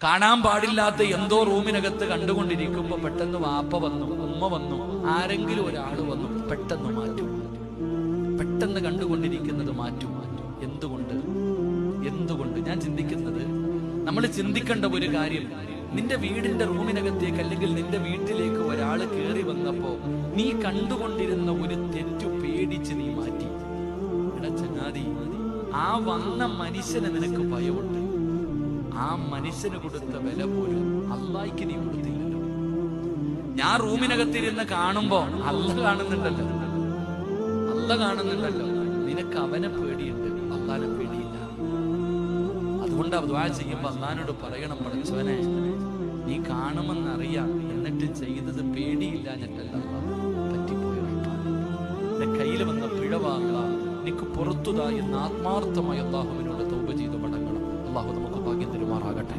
കാണാൻ പാടില്ലാത്ത എന്തോ റൂമിനകത്ത് കണ്ടുകൊണ്ടിരിക്കുമ്പോ പെട്ടെന്ന് വാപ്പ വന്നു, ഉമ്മ വന്നു, ആരെങ്കിലും ഒരാൾ വന്നു, പെട്ടെന്ന് മാറ്റും. പെട്ടെന്ന് കണ്ടുകൊണ്ടിരിക്കുന്നത് മാറ്റും. എന്തുകൊണ്ട് ഞാൻ ചിന്തിക്കുന്നത്, നമ്മൾ ചിന്തിക്കേണ്ട ഒരു കാര്യം, നിന്റെ വീടിന്റെ റൂമിനകത്തേക്ക് അല്ലെങ്കിൽ നിന്റെ വീട്ടിലേക്ക് ഒരാൾ കയറി വന്നപ്പോ നീ കണ്ടുകൊണ്ടിരുന്ന ഒരു തെറ്റു പേടിച്ച് നീ മാറ്റി. എടാ ചങ്ങാതി, ആ വന്ന മനുഷ്യന് നിനക്ക് ഭയമുണ്ട്. ആ മനുഷ്യന് കൊടുത്ത വില പോലും അള്ളാഹിക്ക് നീ കൊടുത്തില്ലല്ലോ. ഞാൻ റൂമിനകത്തിരുന്ന് കാണുമ്പോ അള്ള കാണുന്നുണ്ടല്ലോ, നിനക്ക് അവനെ പേടിയുണ്ട്, അള്ളാനെ പേടിയില്ല. അതുകൊണ്ട് ദുആ ചെയ്യുമ്പോ അള്ളാനോട് പറയണം, പടച്ചവനെ നീ കാണുമെന്നറിയാം, എന്നിട്ട് ചെയ്തത് പേടിയില്ലാഞ്ഞിട്ടല്ല, പറ്റിപ്പോയ എന്റെ കയ്യിൽ വന്ന പിഴവാക എനിക്ക് പുറത്തുതാ എന്ന് ആത്മാർത്ഥമായി അള്ളാഹുവിനോട് തൗബ ചെയ്ത് മടങ്ങണം. അള്ളാഹു നമുക്ക് ഭാഗ്യം തരുമാറാകട്ടെ.